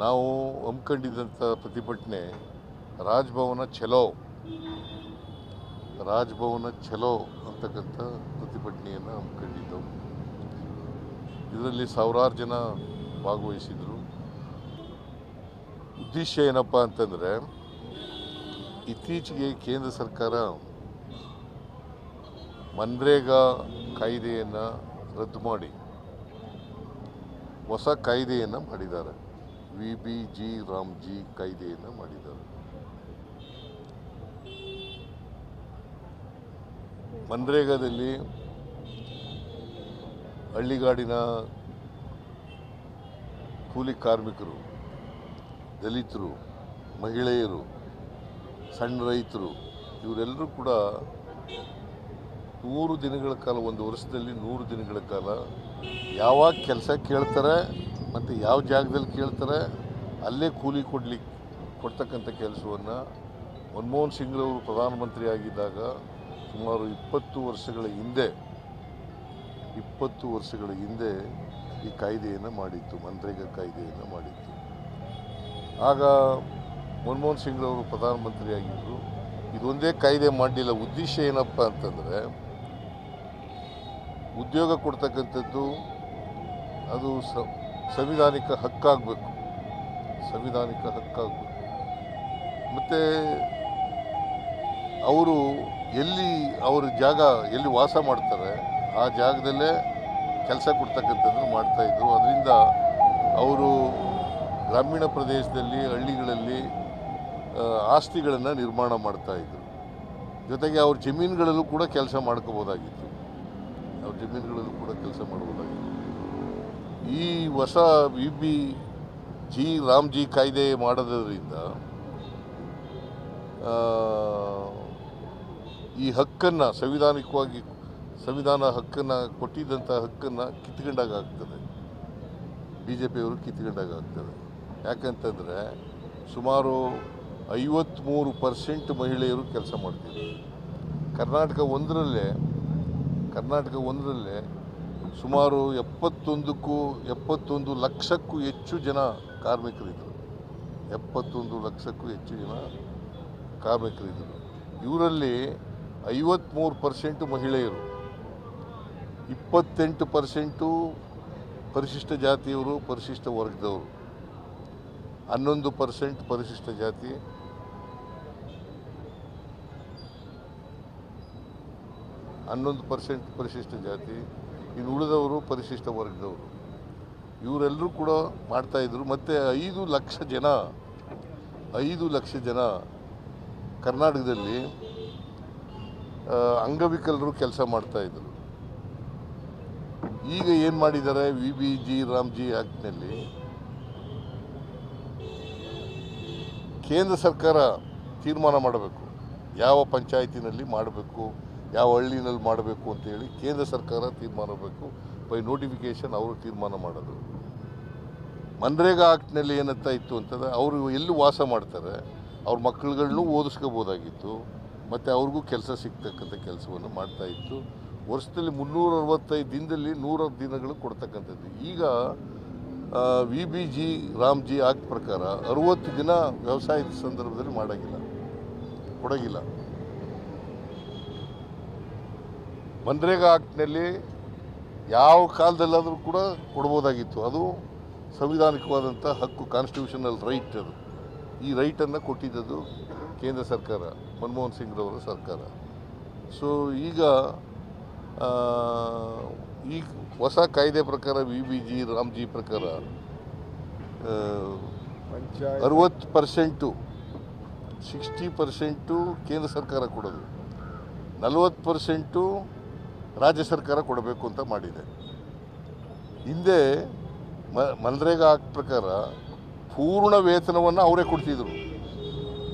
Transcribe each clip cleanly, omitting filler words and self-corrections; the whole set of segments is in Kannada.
ನಾವು ಹಮ್ಮಿಕೊಂಡಿದ್ದಂಥ ಪ್ರತಿಭಟನೆ ರಾಜಭವನ ಚಲೋ ಅಂತಕ್ಕಂಥ ಪ್ರತಿಭಟನೆಯನ್ನು ಹಮ್ಮಿಕೊಂಡಿದ್ದೆವು. ಇದರಲ್ಲಿ ಸಾವಿರಾರು ಜನ ಭಾಗವಹಿಸಿದರು. ಉದ್ದೇಶ ಏನಪ್ಪ ಅಂತಂದರೆ, ಇತ್ತೀಚೆಗೆ ಕೇಂದ್ರ ಸರ್ಕಾರ ಮನ್ರೇಗಾ ಕಾಯ್ದೆಯನ್ನು ರದ್ದು ಮಾಡಿ ಹೊಸ ಕಾಯ್ದೆಯನ್ನು ಮಾಡಿದ್ದಾರೆ. ವಿಬಿಜಿ ರಾಮ್ಜಿ ಕಾಯ್ದೆಯನ್ನು ಮಾಡಿದ್ದಾರೆ. ಮನ್ರೇಗಾದಲ್ಲಿ ಹಳ್ಳಿಗಾಡಿನ ಕೂಲಿ ಕಾರ್ಮಿಕರು, ದಲಿತರು, ಮಹಿಳೆಯರು, ಸಣ್ಣ ರೈತರು ಇವರೆಲ್ಲರೂ ಕೂಡ 100 ದಿನಗಳ ಕಾಲ, ಒಂದು ವರ್ಷದಲ್ಲಿ 100 ದಿನಗಳ ಕಾಲ ಯಾವಾಗ ಕೆಲಸ ಕೇಳ್ತಾರೆ ಮತ್ತು ಯಾವ ಜಾಗದಲ್ಲಿ ಕೇಳ್ತಾರೆ ಅಲ್ಲೇ ಕೂಲಿ ಕೊಡ್ತಕ್ಕಂಥ ಕೆಲಸವನ್ನು ಮನಮೋಹನ್ ಸಿಂಗ್ರವರು ಪ್ರಧಾನಮಂತ್ರಿ ಆಗಿದ್ದಾಗ ಸುಮಾರು 20 ವರ್ಷಗಳ ಹಿಂದೆ ಈ ಕಾಯ್ದೆಯನ್ನು ಮಾಡಿತ್ತು, ಮನ್ರೇಗಾ ಕಾಯ್ದೆಯನ್ನು ಮಾಡಿತ್ತು. ಆಗ ಮನಮೋಹನ್ ಸಿಂಗ್ರವರು ಪ್ರಧಾನಮಂತ್ರಿ ಆಗಿದ್ದರು. ಇದೊಂದೇ ಕಾಯ್ದೆ ಮಾಡಲಿಲ್ಲ. ಉದ್ದೇಶ ಏನಪ್ಪ ಅಂತಂದರೆ, ಉದ್ಯೋಗ ಕೊಡ್ತಕ್ಕಂಥದ್ದು ಅದು ಸಂವಿಧಾನಿಕ ಹಕ್ಕಾಗಬೇಕು, ಮತ್ತು ಅವರು ಅವ್ರ ಜಾಗ ಎಲ್ಲಿ ವಾಸ ಮಾಡ್ತಾರೆ ಆ ಜಾಗದಲ್ಲೇ ಕೆಲಸ ಕೊಡ್ತಕ್ಕಂಥದ್ದು ಮಾಡ್ತಾಯಿದ್ರು. ಅದರಿಂದ ಅವರು ಗ್ರಾಮೀಣ ಪ್ರದೇಶದಲ್ಲಿ, ಹಳ್ಳಿಗಳಲ್ಲಿ ಆಸ್ತಿಗಳನ್ನು ನಿರ್ಮಾಣ ಮಾಡ್ತಾಯಿದ್ರು. ಜೊತೆಗೆ ಅವ್ರ ಜಮೀನುಗಳಲ್ಲೂ ಕೂಡ ಕೆಲಸ ಮಾಡ್ಕೋಬೋದಾಗಿತ್ತು. ಈ ಹೊಸ ವಿಬಿಜಿ ರಾಮ್ಜಿ ಕಾಯ್ದೆ ಮಾಡೋದ್ರಿಂದ ಈ ಹಕ್ಕನ್ನು ಸಂವಿಧಾನ ಹಕ್ಕನ್ನು ಕೊಟ್ಟಿದ್ದಂಥ ಹಕ್ಕನ್ನು ಕಿತ್ಕೊಂಡಾಗ್ತದೆ, BJPಯವರು ಕಿತ್ಕೊಂಡಾಗ್ತದೆ. ಯಾಕಂತಂದರೆ ಸುಮಾರು 53% ಮಹಿಳೆಯರು ಕೆಲಸ ಮಾಡ್ತಿದ್ರು. ಕರ್ನಾಟಕ ಒಂದರಲ್ಲೇ ಸುಮಾರು 71 ಲಕ್ಷಕ್ಕೂ ಹೆಚ್ಚು ಜನ ಕಾರ್ಮಿಕರಿದ್ದರು. 71 ಲಕ್ಷಕ್ಕೂ ಹೆಚ್ಚು ಜನ ಕಾರ್ಮಿಕರಿದ್ದರು. ಇವರಲ್ಲಿ 53% ಮಹಿಳೆಯರು, 28% ಪರಿಶಿಷ್ಟ ಜಾತಿಯವರು, ಪರಿಶಿಷ್ಟ ವರ್ಗದವರು, 11% ಪರಿಶಿಷ್ಟ ಜಾತಿ, 11% ಪರಿಶಿಷ್ಟ ಜಾತಿ, ಇನ್ನು ಉಳಿದವರು ಪರಿಶಿಷ್ಟ ವರ್ಗದವರು. ಇವರೆಲ್ಲರೂ ಕೂಡ ಮಾಡ್ತಾಯಿದ್ರು. ಮತ್ತು 5 ಲಕ್ಷ ಜನ ಕರ್ನಾಟಕದಲ್ಲಿ ಅಂಗವಿಕಲರು ಕೆಲಸ ಮಾಡ್ತಾಯಿದ್ರು. ಈಗ ಏನು ಮಾಡಿದ್ದಾರೆ, ವಿಬಿಜಿ ರಾಮ್ಜಿ ಆ್ಯಕ್ಟ್ನಲ್ಲಿ ಕೇಂದ್ರ ಸರ್ಕಾರ ತೀರ್ಮಾನ ಮಾಡಬೇಕು, ಯಾವ ಪಂಚಾಯತಿನಲ್ಲಿ ಮಾಡಬೇಕು, ಯಾವ ಹಳ್ಳಿನಲ್ಲಿ ಮಾಡಬೇಕು ಅಂತೇಳಿ ಕೇಂದ್ರ ಸರ್ಕಾರ ತೀರ್ಮಾನ ಮಾಡಬೇಕು. ಬೈ ನೋಟಿಫಿಕೇಷನ್ ಅವರು ತೀರ್ಮಾನ ಮಾಡೋದು. ಮನ್ರೇಗಾ ಆ್ಯಕ್ಟ್ನಲ್ಲಿ ಏನಂತ ಇತ್ತು ಅಂತಂದರೆ, ಅವರು ಎಲ್ಲಿ ವಾಸ ಮಾಡ್ತಾರೆ ಅವ್ರ ಮಕ್ಕಳುಗಳನ್ನೂ ಓದಿಸ್ಕೋಬೋದಾಗಿತ್ತು, ಮತ್ತು ಅವ್ರಿಗೂ ಕೆಲಸ ಸಿಗ್ತಕ್ಕಂಥ ಕೆಲಸವನ್ನು ಮಾಡ್ತಾಯಿತ್ತು. ವರ್ಷದಲ್ಲಿ 365 ದಿನದಲ್ಲಿ 100 ದಿನಗಳು ಕೊಡ್ತಕ್ಕಂಥದ್ದು. ಈಗ ವಿಬಿಜಿ ರಾಮ್ಜಿ ಆ್ಯಕ್ಟ್ ಪ್ರಕಾರ 60 ದಿನ ವ್ಯವಸಾಯದ ಸಂದರ್ಭದಲ್ಲಿ ಕೊಡೋಗಿಲ್ಲ. ಮನ್ರೇಗಾ ಆ್ಯಕ್ಟ್ನಲ್ಲಿ ಯಾವ ಕಾಲದಲ್ಲಾದರೂ ಕೂಡ ಕೊಡ್ಬೋದಾಗಿತ್ತು. ಅದು ಸಂವಿಧಾನಿಕವಾದಂಥ ಹಕ್ಕು, ಕಾನ್ಸ್ಟಿಟ್ಯೂಷನಲ್ ರೈಟ್. ಅದು ಈ ರೈಟನ್ನು ಕೊಟ್ಟಿದ್ದದು ಕೇಂದ್ರ ಸರ್ಕಾರ, ಮನಮೋಹನ್ ಸಿಂಗ್ರವರ ಸರ್ಕಾರ. ಸೊ ಈಗ ಈ ಹೊಸ ಕಾಯ್ದೆ ಪ್ರಕಾರ ವಿಬಿಜಿ ರಾಮ್ಜಿ ಪ್ರಕಾರ 60%, 60% ಕೇಂದ್ರ ಸರ್ಕಾರ ಕೊಡೋದು, 40% ರಾಜ್ಯ ಸರ್ಕಾರ ಕೊಡಬೇಕು ಅಂತ ಮಾಡಿದೆ. ಹಿಂದೆ ಮನ್ರೇಗಾ ಆಕ್ಟ್ ಪ್ರಕಾರ ಪೂರ್ಣ ವೇತನವನ್ನು ಅವರೇ ಕೊಡ್ತಿದ್ರು,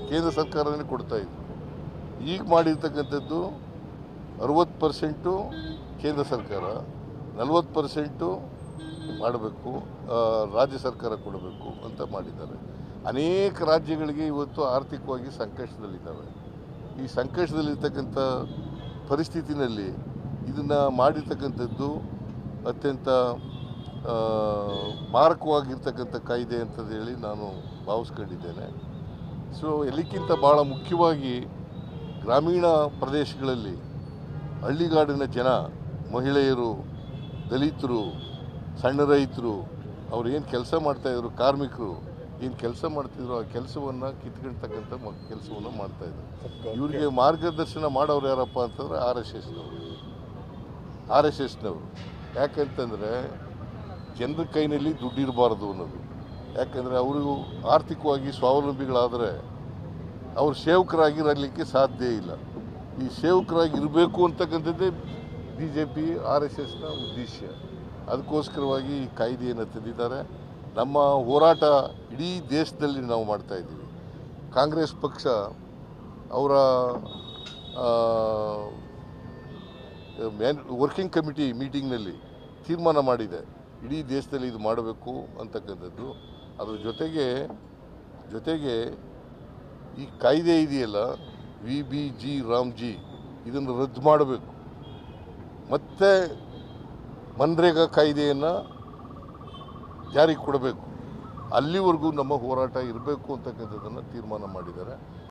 ಕೇಂದ್ರ ಸರ್ಕಾರನೇ ಕೊಡ್ತಾಯಿದ್ರು. ಈಗ ಮಾಡಿರ್ತಕ್ಕಂಥದ್ದು 60% ಕೇಂದ್ರ ಸರ್ಕಾರ, 40% ಮಾಡಬೇಕು, ರಾಜ್ಯ ಸರ್ಕಾರ ಕೊಡಬೇಕು ಅಂತ ಮಾಡಿದ್ದಾರೆ. ಅನೇಕ ರಾಜ್ಯಗಳಿಗೆ ಇವತ್ತು ಆರ್ಥಿಕವಾಗಿ ಸಂಕಷ್ಟದಲ್ಲಿದ್ದಾವೆ. ಈ ಸಂಕಷ್ಟದಲ್ಲಿರ್ತಕ್ಕಂಥ ಪರಿಸ್ಥಿತಿನಲ್ಲಿ ಇದನ್ನು ಮಾಡಿರ್ತಕ್ಕಂಥದ್ದು ಅತ್ಯಂತ ಮಾರಕವಾಗಿರ್ತಕ್ಕಂಥ ಕಾಯ್ದೆ ಅಂತಂದು ಹೇಳಿ ನಾನು ಭಾವಿಸ್ಕೊಂಡಿದ್ದೇನೆ. ಸೊ ಎಲ್ಲಕ್ಕಿಂತ ಭಾಳ ಮುಖ್ಯವಾಗಿ ಗ್ರಾಮೀಣ ಪ್ರದೇಶಗಳಲ್ಲಿ ಹಳ್ಳಿಗಾಡಿನ ಜನ, ಮಹಿಳೆಯರು, ದಲಿತರು, ಸಣ್ಣ ರೈತರು, ಅವ್ರು ಏನು ಕೆಲಸ ಮಾಡ್ತಾಯಿದ್ರು, ಕಾರ್ಮಿಕರು ಏನು ಕೆಲಸ ಮಾಡ್ತಿದ್ರು, ಆ ಕೆಲಸವನ್ನು ಕಿತ್ಕೊಳ್ತಕ್ಕಂಥ ಕೆಲಸವನ್ನು ಮಾಡ್ತಾಯಿದ್ರು. ಇವರಿಗೆ ಮಾರ್ಗದರ್ಶನ ಮಾಡೋರು ಯಾರಪ್ಪ ಅಂತಂದರೆ ಆರ್ ಎಸ್ ಎಸ್ನವರು. ಯಾಕಂತಂದರೆ ಜನರ ಕೈನಲ್ಲಿ ದುಡ್ಡಿರಬಾರ್ದು ಅನ್ನೋದು. ಯಾಕಂದರೆ ಅವರು ಆರ್ಥಿಕವಾಗಿ ಸ್ವಾವಲಂಬಿಗಳಾದರೆ ಅವ್ರು ಸೇವಕರಾಗಿರಲಿಕ್ಕೆ ಸಾಧ್ಯ ಇಲ್ಲ. ಈ ಸೇವಕರಾಗಿ ಇರಬೇಕು ಅಂತಕ್ಕಂಥದ್ದೇ BJP RSSನ ಉದ್ದೇಶ. ಅದಕ್ಕೋಸ್ಕರವಾಗಿ ಈ ಕಾಯ್ದೆಯನ್ನು ತಂದಿದ್ದಾರೆ. ನಮ್ಮ ಹೋರಾಟ ಇಡೀ ದೇಶದಲ್ಲಿ ನಾವು ಮಾಡ್ತಾಯಿದ್ದೀವಿ. ಕಾಂಗ್ರೆಸ್ ಪಕ್ಷ ಅವರ ವರ್ಕಿಂಗ್ ಕಮಿಟಿ ಮೀಟಿಂಗ್ನಲ್ಲಿ ತೀರ್ಮಾನ ಮಾಡಿದೆ, ಇಡೀ ದೇಶದಲ್ಲಿ ಇದು ಮಾಡಬೇಕು ಅಂತಕ್ಕಂಥದ್ದು. ಅದ್ರ ಜೊತೆಗೆ ಈ ಕಾಯ್ದೆ ಇದೆಯಲ್ಲ, VBG ರಾಮ್ಜಿ, ಇದನ್ನು ರದ್ದು ಮಾಡಬೇಕು. ಮತ್ತು ಮನ್ರೇಗಾ ಕಾಯ್ದೆಯನ್ನು ಜಾರಿಗೆ ಕೊಡಬೇಕು. ಅಲ್ಲಿವರೆಗೂ ನಮ್ಮ ಹೋರಾಟ ಇರಬೇಕು ಅಂತಕ್ಕಂಥದ್ದನ್ನು ತೀರ್ಮಾನ ಮಾಡಿದ್ದಾರೆ.